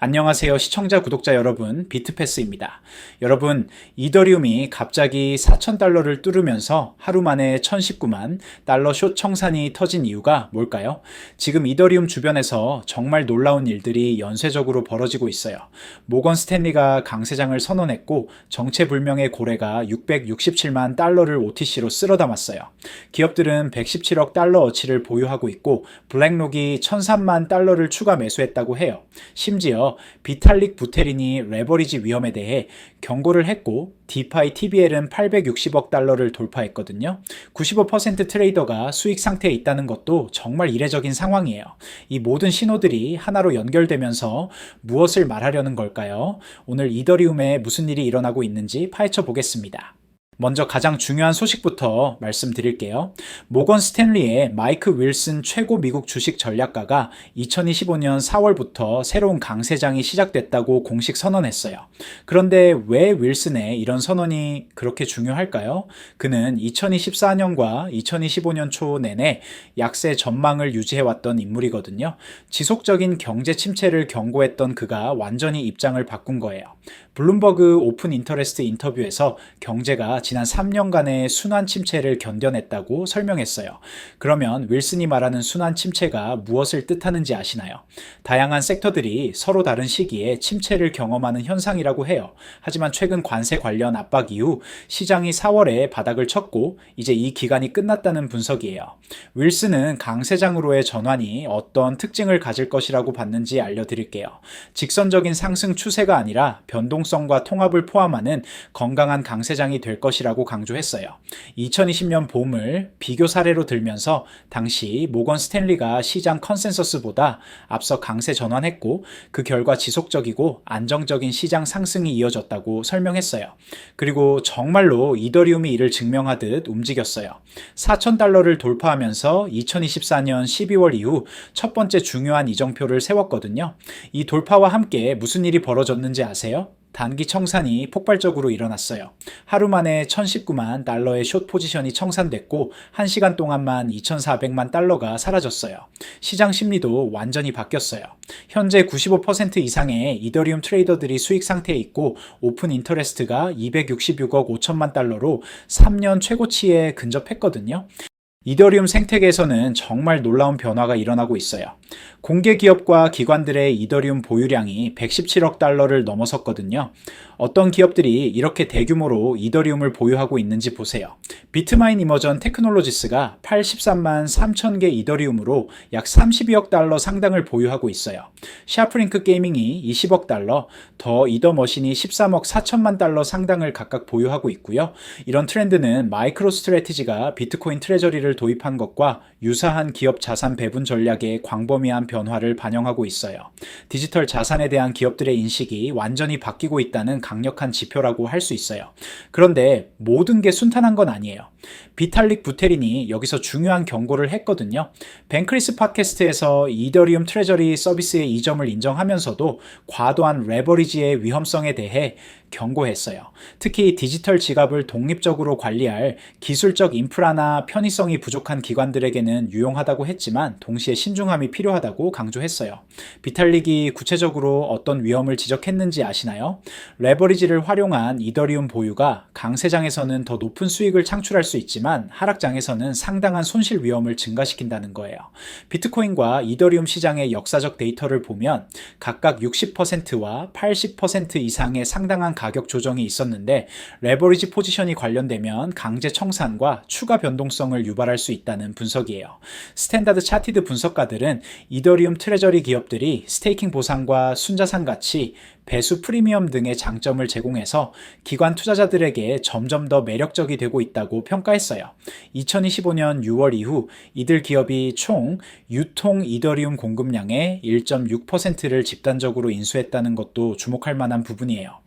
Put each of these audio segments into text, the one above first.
안녕하세요 시청자 구독자 여러분, 비트패스입니다. 여러분, 이더리움이 갑자기 4,000달러를 뚫으면서 하루 만에 1,019만 달러 숏 청산이 터진 이유가 뭘까요? 지금 이더리움 주변에서 정말 놀라운 일들이 연쇄적으로 벌어지고 있어요. 모건 스탠리가 강세장을 선언했고 정체불명의 고래가 667만 달러를 OTC로 쓸어 담았어요. 기업들은 117억 달러 어치를 보유하고 있고 블랙록이 1,003만 달러를 추가 매수했다고 해요. 심지어 비탈릭 부테린이 레버리지 위험에 대해 경고를 했고 디파이 TBL은 860억 달러를 돌파했거든요. 95% 트레이더가 수익 상태에 있다는 것도 정말 이례적인 상황이에요. 이 모든 신호들이 하나로 연결되면서 무엇을 말하려는 걸까요? 오늘 이더리움에 무슨 일이 일어나고 있는지 파헤쳐 보겠습니다. 먼저 가장 중요한 소식부터 말씀드릴게요. 모건 스탠리의 마이크 윌슨 최고 미국 주식 전략가가 2025년 4월부터 새로운 강세장이 시작됐다고 공식 선언했어요. 그런데 왜 윌슨의 이런 선언이 그렇게 중요할까요? 그는 2024년과 2025년 초 내내 약세 전망을 유지해왔던 인물이거든요. 지속적인 경제 침체를 경고했던 그가 완전히 입장을 바꾼 거예요. 블룸버그 오픈 인터레스트 인터뷰에서 경제가 지난 3년간의 순환 침체를 견뎌냈다고 설명했어요. 그러면 윌슨이 말하는 순환 침체가 무엇을 뜻하는지 아시나요? 다양한 섹터들이 서로 다른 시기에 침체를 경험하는 현상이라고 해요. 하지만 최근 관세 관련 압박 이후 시장이 4월에 바닥을 쳤고 이제 이 기간이 끝났다는 분석이에요. 윌슨은 강세장으로의 전환이 어떤 특징을 가질 것이라고 봤는지 알려드릴게요. 직선적인 상승 추세가 아니라 변동성과 통합을 포함하는 건강한 강세장이 될 것이라고 강조했어요. 2020년 봄을 비교 사례로 들면서 당시 모건 스탠리가 시장 컨센서스보다 앞서 강세 전환했고 그 결과 지속적이고 안정적인 시장 상승이 이어졌다고 설명했어요. 그리고 정말로 이더리움이 이를 증명하듯 움직였어요. 4,000달러를 돌파하면서 2024년 12월 이후 첫 번째 중요한 이정표를 세웠거든요. 이 돌파와 함께 무슨 일이 벌어졌는지 아세요? 단기 청산이 폭발적으로 일어났어요. 하루 만에 1,019만 달러의 숏 포지션이 청산됐고 1시간 동안만 2,400만 달러가 사라졌어요. 시장 심리도 완전히 바뀌었어요. 현재 95% 이상의 이더리움 트레이더들이 수익 상태에 있고 오픈 인터레스트가 266억 5천만 달러로 3년 최고치에 근접했거든요. 이더리움 생태계에서는 정말 놀라운 변화가 일어나고 있어요. 공개 기업과 기관들의 이더리움 보유량이 117억 달러를 넘어섰거든요. 어떤 기업들이 이렇게 대규모로 이더리움을 보유하고 있는지 보세요. 비트마인 이머전 테크놀로지스가 83만 3천 개 이더리움으로 약 32억 달러 상당을 보유하고 있어요. 샤프링크 게이밍이 20억 달러, 더 이더 머신이 13억 4천만 달러 상당을 각각 보유하고 있고요. 이런 트렌드는 마이크로 스트래티지가 비트코인 트레저리를 도입한 것과 유사한 기업 자산 배분 전략의 광범위한 변화를 반영하고 있어요. 디지털 자산에 대한 기업들의 인식이 완전히 바뀌고 있다는 강력한 지표라고 할 수 있어요. 그런데 모든 게 순탄한 건 아니에요. 비탈릭 부테린이 여기서 중요한 경고를 했거든요. 뱅크리스 팟캐스트에서 이더리움 트레저리 서비스의 이점을 인정하면서도 과도한 레버리지의 위험성에 대해 경고했어요. 특히 디지털 지갑을 독립적으로 관리할 기술적 인프라나 편의성이 부족한 기관들에게는 유용하다고 했지만 동시에 신중함이 필요하다고 강조했어요. 비탈릭이 구체적으로 어떤 위험을 지적했는지 아시나요? 레버리지를 활용한 이더리움 보유가 강세장에서는 더 높은 수익을 창출할 수 있지만 하락장에서는 상당한 손실 위험을 증가시킨다는 거예요. 비트코인과 이더리움 시장의 역사적 데이터를 보면 각각 60%와 80% 이상의 상당한 가격 조정이 있었는데 레버리지 포지션이 관련되면 강제 청산과 추가 변동성을 유발할 수 있다는 분석이에요. 스탠다드 차티드 분석가들은 이더리움 트레저리 기업들이 스테이킹 보상과 순자산 가치, 배수 프리미엄 등의 장점을 제공해서 기관 투자자들에게 점점 더 매력적이 되고 있다고 평가했어요. 2025년 6월 이후 이들 기업이 총 유통 이더리움 공급량의 1.6%를 집단적으로 인수했다는 것도 주목할 만한 부분이에요.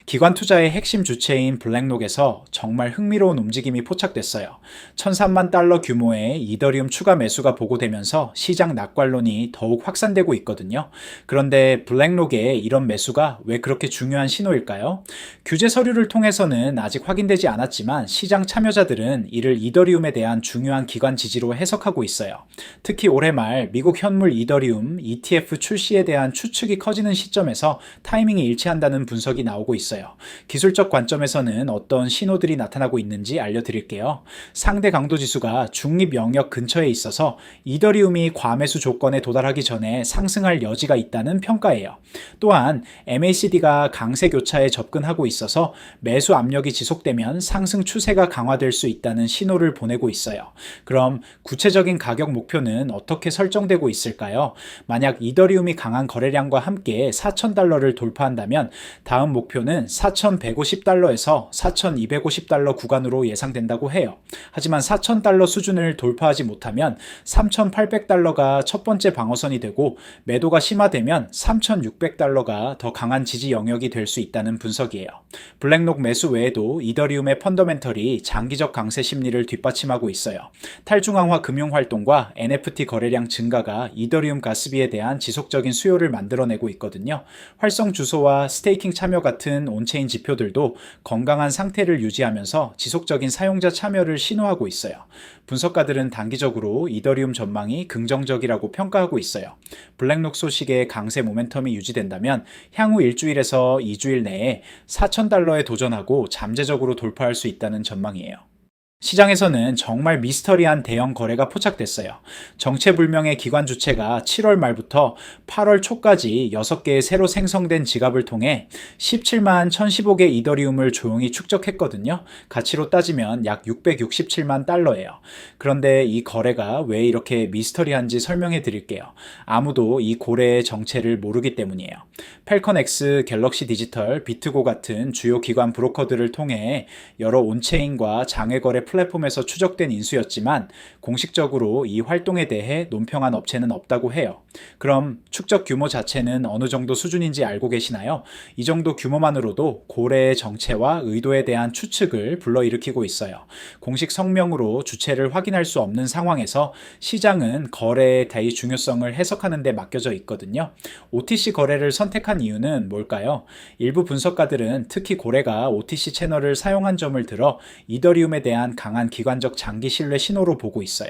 기관 투자의 핵심 주체인 블랙록에서 정말 흥미로운 움직임이 포착됐어요. 1,003만 달러 규모의 이더리움 추가 매수가 보고되면서 시장 낙관론이 더욱 확산되고 있거든요. 그런데 블랙록의 이런 매수가 왜 그렇게 중요한 신호일까요? 규제 서류를 통해서는 아직 확인되지 않았지만 시장 참여자들은 이를 이더리움에 대한 중요한 기관 지지로 해석하고 있어요. 특히 올해 말 미국 현물 이더리움 ETF 출시에 대한 추측이 커지는 시점에서 타이밍이 일치한다는 분석이 나오고 있어요. 기술적 관점에서는 어떤 신호들이 나타나고 있는지 알려드릴게요. 상대 강도 지수가 중립 영역 근처에 있어서 이더리움이 과매수 조건에 도달하기 전에 상승할 여지가 있다는 평가예요. 또한 MACD가 강세 교차에 접근하고 있어서 매수 압력이 지속되면 상승 추세가 강화될 수 있다는 신호를 보내고 있어요. 그럼 구체적인 가격 목표는 어떻게 설정되고 있을까요? 만약 이더리움이 강한 거래량과 함께 4,000달러를 돌파한다면 다음 목표는 4,150달러에서 4,250달러 구간으로 예상된다고 해요. 하지만 4,000달러 수준을 돌파하지 못하면 3,800달러가 첫 번째 방어선이 되고 매도가 심화되면 3,600달러가 더 강한 지지 영역이 될 수 있다는 분석이에요. 블랙록 매수 외에도 이더리움의 펀더멘털이 장기적 강세 심리를 뒷받침하고 있어요. 탈중앙화 금융활동과 NFT 거래량 증가가 이더리움 가스비에 대한 지속적인 수요를 만들어내고 있거든요. 활성 주소와 스테이킹 참여 같은 온체인 지표들도 건강한 상태를 유지하면서 지속적인 사용자 참여를 신호하고 있어요. 분석가들은 단기적으로 이더리움 전망이 긍정적이라고 평가하고 있어요. 블랙록 소식의 강세 모멘텀이 유지된다면 향후 일주일에서 2주일 내에 4,000달러에 도전하고 잠재적으로 돌파할 수 있다는 전망이에요. 시장에서는 정말 미스터리한 대형 거래가 포착됐어요. 정체불명의 기관 주체가 7월 말부터 8월 초까지 6개의 새로 생성된 지갑을 통해 17만 1,015개 이더리움을 조용히 축적했거든요. 가치로 따지면 약 667만 달러예요. 그런데 이 거래가 왜 이렇게 미스터리한지 설명해 드릴게요. 아무도 이 고래의 정체를 모르기 때문이에요. 펠컨X, 갤럭시 디지털, 비트고 같은 주요 기관 브로커들을 통해 여러 온체인과 장외거래 플랫폼에서 추적된 인수였지만 공식적으로 이 활동에 대해 논평한 업체는 없다고 해요. 그럼 축적 규모 자체는 어느 정도 수준인지 알고 계시나요? 이 정도 규모만으로도 고래의 정체와 의도에 대한 추측을 불러일으키고 있어요. 공식 성명으로 주체를 확인할 수 없는 상황에서 시장은 거래의 대의 중요성을 해석하는 데 맡겨져 있거든요. OTC 거래를 선택한 이유는 뭘까요? 일부 분석가들은 특히 고래가 OTC 채널을 사용한 점을 들어 이더리움에 대한 강한 기관적 장기 신뢰 신호로 보고 있어요.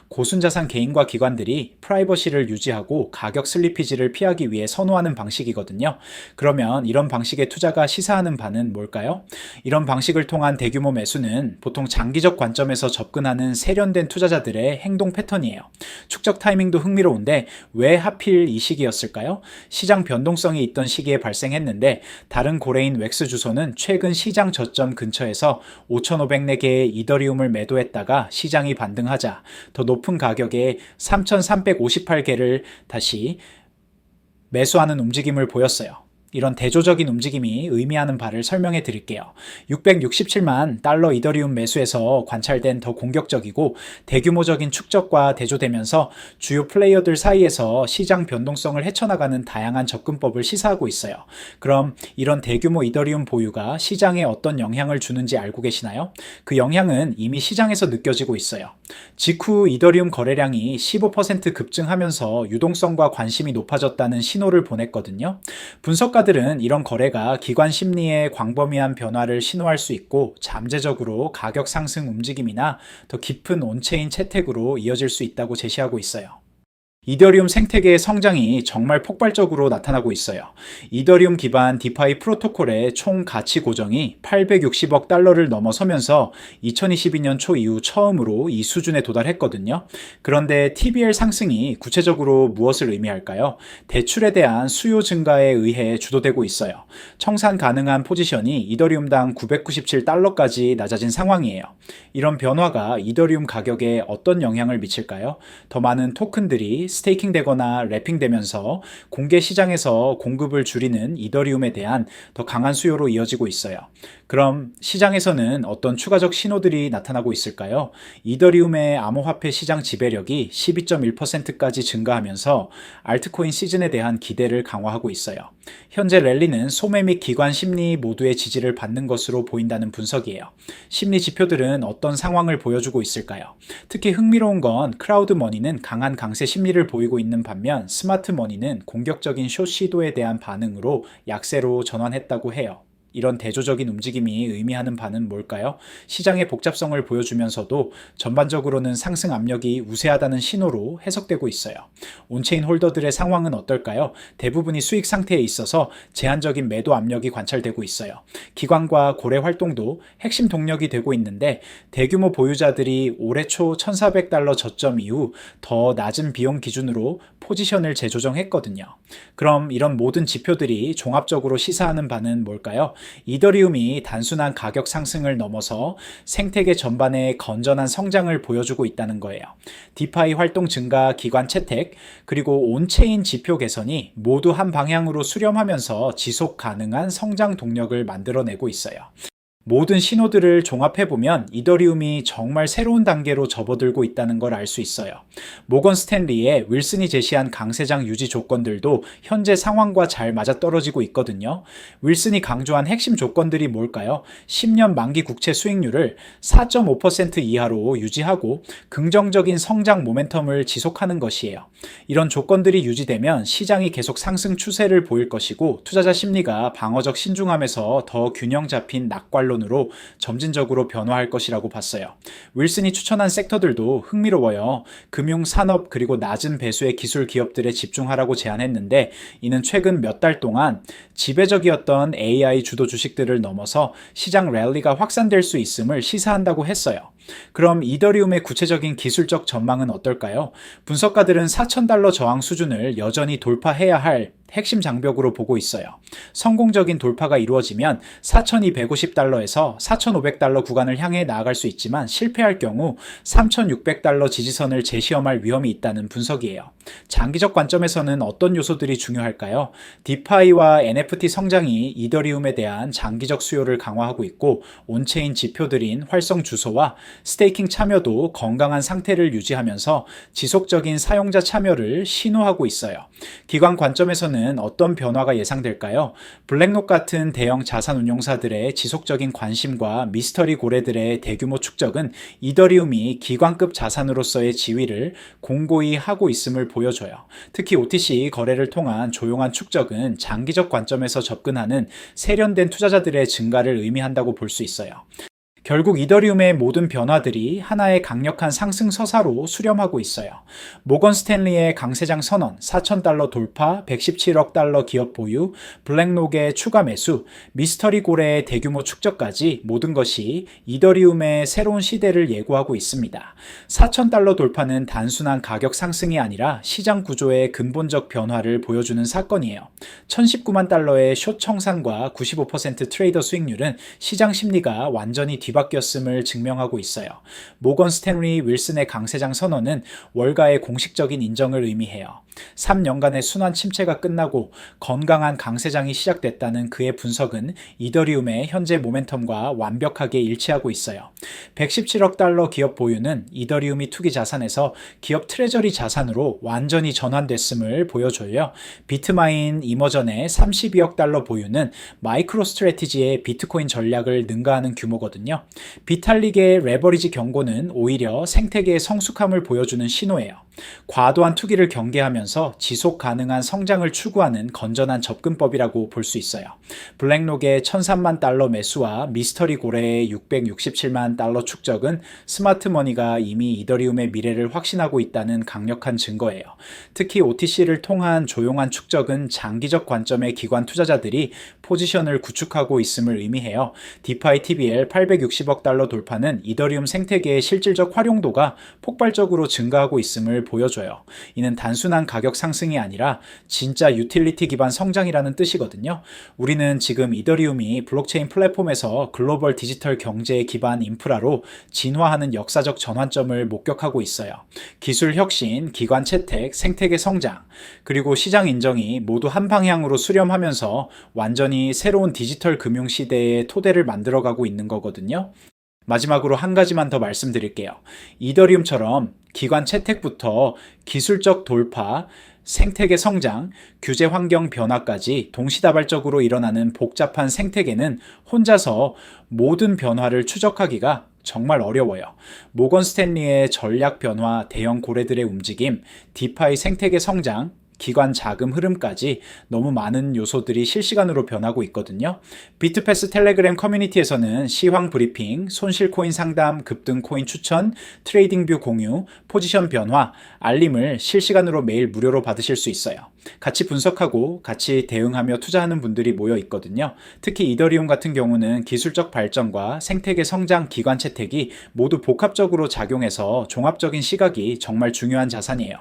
고순자산 개인과 기관들이 프라이버시를 유지하고 가격 슬리피지를 피하기 위해 선호하는 방식이거든요. 그러면 이런 방식의 투자가 시사하는 바는 뭘까요? 이런 방식을 통한 대규모 매수는 보통 장기적 관점에서 접근하는 세련된 투자자들의 행동 패턴이에요. 축적 타이밍도 흥미로운데 왜 하필 이 시기였을까요? 시장 변동성이 있던 시기에 발생했는데 다른 고래인 웩스 주소는 최근 시장 저점 근처에서 5,504개의 이더리움을 매도했다가 시장이 반등하자 더 높은 가격에 3,358개를 다시 매수하는 움직임을 보였어요. 이런 대조적인 움직임이 의미하는 바를 설명해 드릴게요. 667만 달러 이더리움 매수에서 관찰된 더 공격적이고 대규모적인 축적과 대조되면서 주요 플레이어들 사이에서 시장 변동성을 헤쳐나가는 다양한 접근법을 시사하고 있어요. 그럼 이런 대규모 이더리움 보유가 시장에 어떤 영향을 주는지 알고 계시나요? 그 영향은 이미 시장에서 느껴지고 있어요. 직후 이더리움 거래량이 15% 급증하면서 유동성과 관심이 높아졌다는 신호를 보냈거든요. 분석가들은 이런 거래가 기관 심리의 광범위한 변화를 신호할 수 있고 잠재적으로 가격 상승 움직임이나 더 깊은 온체인 채택으로 이어질 수 있다고 제시하고 있어요. 이더리움 생태계의 성장이 정말 폭발적으로 나타나고 있어요. 이더리움 기반 디파이 프로토콜의 총 가치 고정이 860억 달러를 넘어서면서 2022년 초 이후 처음으로 이 수준에 도달했거든요. 그런데 TBL 상승이 구체적으로 무엇을 의미할까요? 대출에 대한 수요 증가에 의해 주도되고 있어요. 청산 가능한 포지션이 이더리움당 997달러까지 낮아진 상황이에요. 이런 변화가 이더리움 가격에 어떤 영향을 미칠까요? 더 많은 토큰들이 스테이킹 되거나 랩핑 되면서 공개 시장에서 공급을 줄이는 이더리움에 대한 더 강한 수요로 이어지고 있어요. 그럼 시장에서는 어떤 추가적 신호들이 나타나고 있을까요? 이더리움의 암호화폐 시장 지배력이 12.1%까지 증가하면서 알트코인 시즌에 대한 기대를 강화하고 있어요. 현재 랠리는 소매 및 기관 심리 모두의 지지를 받는 것으로 보인다는 분석이에요. 심리 지표들은 어떤 상황을 보여주고 있을까요? 특히 흥미로운 건 크라우드 머니는 강한 강세 심리를 보이고 있는 반면 스마트 머니는 공격적인 숏 시도에 대한 반응으로 약세로 전환했다고 해요. 이런 대조적인 움직임이 의미하는 바는 뭘까요? 시장의 복잡성을 보여주면서도 전반적으로는 상승 압력이 우세하다는 신호로 해석되고 있어요. 온체인 홀더들의 상황은 어떨까요? 대부분이 수익 상태에 있어서 제한적인 매도 압력이 관찰되고 있어요. 기관과 고래 활동도 핵심 동력이 되고 있는데 대규모 보유자들이 올해 초 1,400달러 저점 이후 더 낮은 비용 기준으로 포지션을 재조정했거든요. 그럼 이런 모든 지표들이 종합적으로 시사하는 바는 뭘까요? 이더리움이 단순한 가격 상승을 넘어서 생태계 전반의 건전한 성장을 보여주고 있다는 거예요. 디파이 활동 증가, 기관 채택, 그리고 온체인 지표 개선이 모두 한 방향으로 수렴하면서 지속 가능한 성장 동력을 만들어내고 있어요. 모든 신호들을 종합해보면 이더리움이 정말 새로운 단계로 접어들고 있다는 걸 알 수 있어요. 모건 스탠리의 윌슨이 제시한 강세장 유지 조건들도 현재 상황과 잘 맞아떨어지고 있거든요. 윌슨이 강조한 핵심 조건들이 뭘까요? 10년 만기 국채 수익률을 4.5% 이하로 유지하고 긍정적인 성장 모멘텀을 지속하는 것이에요. 이런 조건들이 유지되면 시장이 계속 상승 추세를 보일 것이고 투자자 심리가 방어적 신중함에서 더 균형 잡힌 낙관론으로 점진적으로 변화할 것이라고 봤어요. 윌슨이 추천한 섹터들도 흥미로워요. 금융, 산업, 그리고 낮은 배수의 기술 기업들에 집중하라고 제안했는데 이는 최근 몇 달 동안 지배적이었던 AI 주도 주식들을 넘어서 시장 랠리가 확산될 수 있음을 시사한다고 했어요. 그럼 이더리움의 구체적인 기술적 전망은 어떨까요? 분석가들은 4,000달러 저항 수준을 여전히 돌파해야 할 핵심 장벽으로 보고 있어요. 성공적인 돌파가 이루어지면 4,250달러에서 4,500달러 구간을 향해 나아갈 수 있지만 실패할 경우 3,600달러 지지선을 재시험할 위험이 있다는 분석이에요. 장기적 관점에서는 어떤 요소들이 중요할까요? 디파이와 NFT 성장이 이더리움에 대한 장기적 수요를 강화하고 있고 온체인 지표들인 활성 주소와 스테이킹 참여도 건강한 상태를 유지하면서 지속적인 사용자 참여를 신호하고 있어요. 기관 관점에서는 어떤 변화가 예상될까요? 블랙록 같은 대형 자산 운용사들의 지속적인 관심과 미스터리 고래들의 대규모 축적은 이더리움이 기관급 자산으로서의 지위를 공고히 하고 있음을 보여줘요. 특히 OTC 거래를 통한 조용한 축적은 장기적 관점에서 접근하는 세련된 투자자들의 증가를 의미한다고 볼 수 있어요. 결국 이더리움의 모든 변화들이 하나의 강력한 상승 서사로 수렴하고 있어요. 모건 스탠리의 강세장 선언, 4,000달러 돌파, 117억 달러 기업 보유, 블랙록의 추가 매수, 미스터리 고래의 대규모 축적까지 모든 것이 이더리움의 새로운 시대를 예고하고 있습니다. 4,000달러 돌파는 단순한 가격 상승이 아니라 시장 구조의 근본적 변화를 보여주는 사건이에요. 1,019만 달러의 숏 청산과 95% 트레이더 수익률은 시장 심리가 완전히 뒤바뀌었음을 증명하고 있어요. 모건 스탠리 윌슨의 강세장 선언은 월가의 공식적인 인정을 의미해요. 3년간의 순환 침체가 끝나고 건강한 강세장이 시작됐다는 그의 분석은 이더리움의 현재 모멘텀과 완벽하게 일치하고 있어요. 117억 달러 기업 보유는 이더리움이 투기 자산에서 기업 트레저리 자산으로 완전히 전환됐음을 보여줘요. 비트마인 이머전의 32억 달러 보유는 마이크로 스트래티지의 비트코인 전략을 능가하는 규모거든요. 비탈릭의 레버리지 경고는 오히려 생태계의 성숙함을 보여주는 신호예요. 과도한 투기를 경계하면서 지속 가능한 성장을 추구하는 건전한 접근법이라고 볼 수 있어요. 블랙록의 1,003만 달러 매수와 미스터리 고래의 667만 달러 축적은 스마트머니가 이미 이더리움의 미래를 확신하고 있다는 강력한 증거예요. 특히 OTC를 통한 조용한 축적은 장기적 관점의 기관 투자자들이 포지션을 구축하고 있음을 의미해요. 디파이 TBL 860억 달러 돌파는 이더리움 생태계의 실질적 활용도가 폭발적으로 증가하고 있음을 보여줘요. 이는 단순한 가격 상승이 아니라 진짜 유틸리티 기반 성장이라는 뜻이거든요. 우리는 지금 이더리움이 블록체인 플랫폼에서 글로벌 디지털 경제 기반 인프라로 진화하는 역사적 전환점을 목격하고 있어요. 기술 혁신, 기관 채택, 생태계 성장, 그리고 시장 인정이 모두 한 방향으로 수렴하면서 완전히 새로운 디지털 금융 시대의 토대를 만들어가고 있는 거거든요. 마지막으로 한 가지만 더 말씀드릴게요. 이더리움처럼 기관 채택부터 기술적 돌파, 생태계 성장, 규제 환경 변화까지 동시다발적으로 일어나는 복잡한 생태계는 혼자서 모든 변화를 추적하기가 정말 어려워요. 모건 스탠리의 전략 변화, 대형 고래들의 움직임, 디파이 생태계 성장, 기관 자금 흐름까지 너무 많은 요소들이 실시간으로 변하고 있거든요. 비트패스 텔레그램 커뮤니티에서는 시황 브리핑, 손실 코인 상담, 급등 코인 추천, 트레이딩 뷰 공유, 포지션 변화, 알림을 실시간으로 매일 무료로 받으실 수 있어요. 같이 분석하고 같이 대응하며 투자하는 분들이 모여 있거든요. 특히 이더리움 같은 경우는 기술적 발전과 생태계 성장 기관 채택이 모두 복합적으로 작용해서 종합적인 시각이 정말 중요한 자산이에요.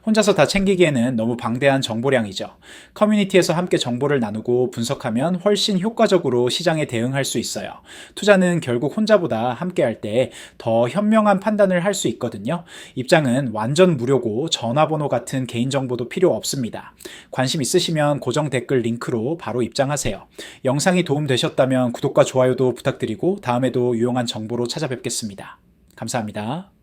혼자서 다 챙기기에는 너무 방대한 정보량이죠. 커뮤니티에서 함께 정보를 나누고 분석하면 훨씬 효과적으로 시장에 대응할 수 있어요. 투자는 결국 혼자보다 함께 할 때 더 현명한 판단을 할 수 있거든요. 입장은 완전 무료고 전화번호 같은 개인정보도 필요 없습니다. 관심 있으시면 고정 댓글 링크로 바로 입장하세요. 영상이 도움되셨다면 구독과 좋아요도 부탁드리고 다음에도 유용한 정보로 찾아뵙겠습니다. 감사합니다.